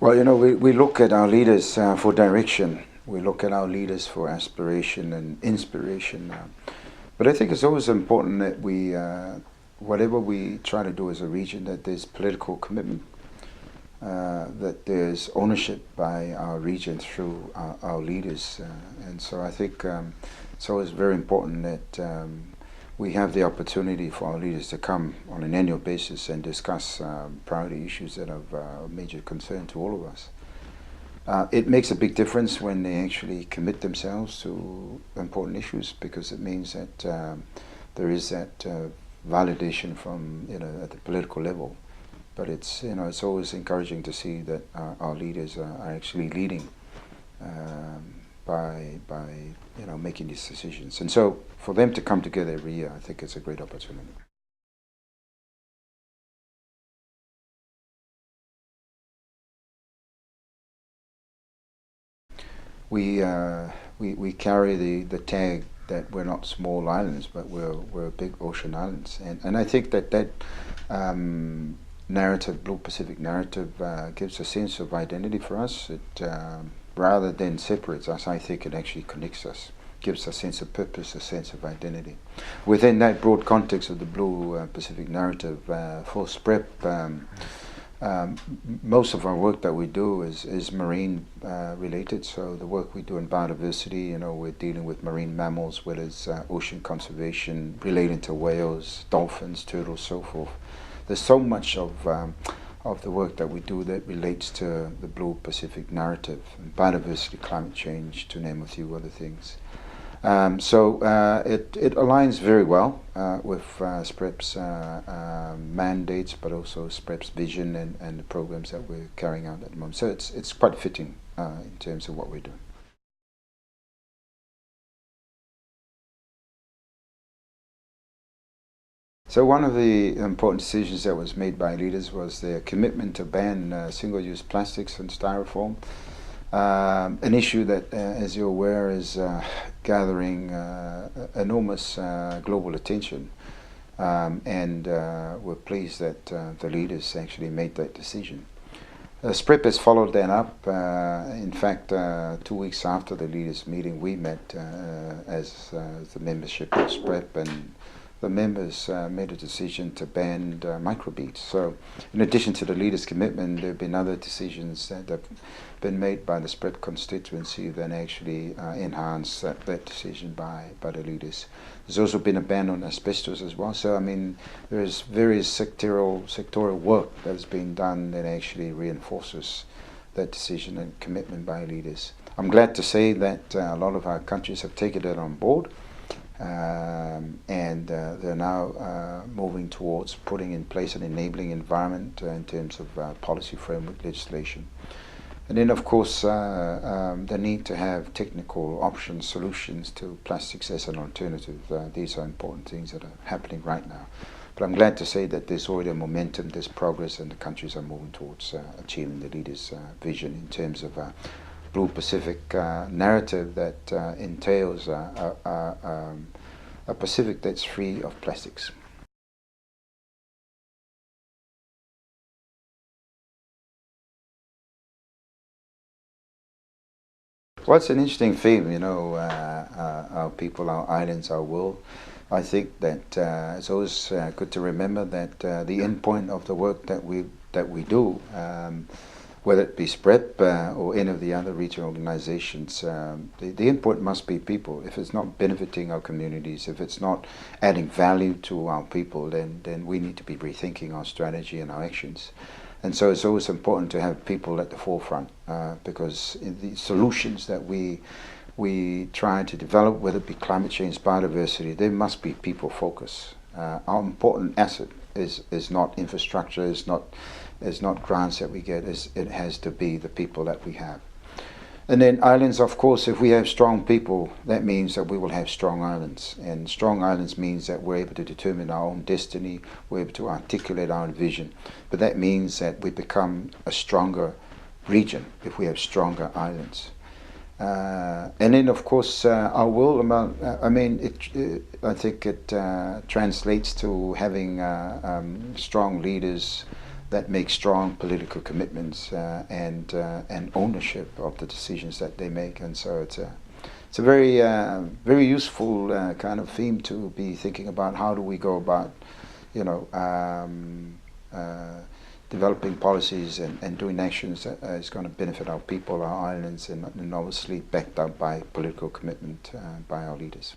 Well, we look at our leaders for direction. We look at our leaders for aspiration and inspiration. But I think it's always important that whatever we try to do as a region, that there's political commitment, that there's ownership by our region through our leaders. And so I think it's always very important that we have the opportunity for our leaders to come on an annual basis and discuss priority issues that are of major concern to all of us. It makes a big difference when they actually commit themselves to important issues, because it means that there is that validation from at the political level. But it's always encouraging to see that our leaders are actually leading by making these decisions. And so for them to come together every year, I think it's a great opportunity. We carry the tag that we're not small islands, but we're big ocean islands, and I think that narrative, Blue Pacific narrative, gives a sense of identity for us. It rather than separates us, I think it actually connects us, gives a sense of purpose, a sense of identity. Within that broad context of the Blue Pacific narrative, for SPREP, most of our work that we do is marine related. So the work we do in biodiversity, we're dealing with marine mammals, whether it's ocean conservation relating to whales, dolphins, turtles, so forth. There's so much of the work that we do that relates to the Blue Pacific narrative, and biodiversity, climate change, to name a few other things. So it aligns very well with SPREP's mandates, but also SPREP's vision and the programs that we're carrying out at the moment. So it's quite fitting in terms of what we're doing. So one of the important decisions that was made by leaders was their commitment to ban single-use plastics and styrofoam. An issue that, as you're aware, is gathering enormous global attention, and we're pleased that the leaders actually made that decision. SPREP has followed that up. In fact, 2 weeks after the leaders' meeting, we met as the membership of SPREP, and the members made a decision to ban microbeads. So in addition to the leaders' commitment, there have been other decisions that have been made by the SPREP constituency that actually enhance that decision by the leaders. There's also been a ban on asbestos as well. So I mean, there's various sectoral work that has been done that actually reinforces that decision and commitment by leaders. I'm glad to say that a lot of our countries have taken it on board. And they're now moving towards putting in place an enabling environment in terms of policy framework legislation. And then, of course, the need to have technical options, solutions to plastics as an alternative. These are important things that are happening right now. But I'm glad to say that there's already a momentum, there's progress, and the countries are moving towards achieving the leaders' vision in terms of Blue Pacific narrative that entails a Pacific that's free of plastics. Well, it's an interesting theme, our people, our islands, our world. I think that it's always good to remember that the end point of the work that we do, whether it be SPREP or any of the other regional organizations, the input must be people. If it's not benefiting our communities, if it's not adding value to our people, then we need to be rethinking our strategy and our actions. And so it's always important to have people at the forefront, because the solutions that we try to develop, whether it be climate change, biodiversity, they must be people focused. Our important asset is not infrastructure, is not grants that we get, it has to be the people that we have. And then islands, of course, if we have strong people, that means that we will have strong islands. And strong islands means that we're able to determine our own destiny, we're able to articulate our own vision. But that means that we become a stronger region if we have stronger islands. And then, of course, our will about, I think it translates to having strong leaders that make strong political commitments and ownership of the decisions that they make. And so it's a very very useful kind of theme to be thinking about. How do we go about, you know, developing policies and doing actions that is going to benefit our people, our islands, and obviously backed up by political commitment by our leaders.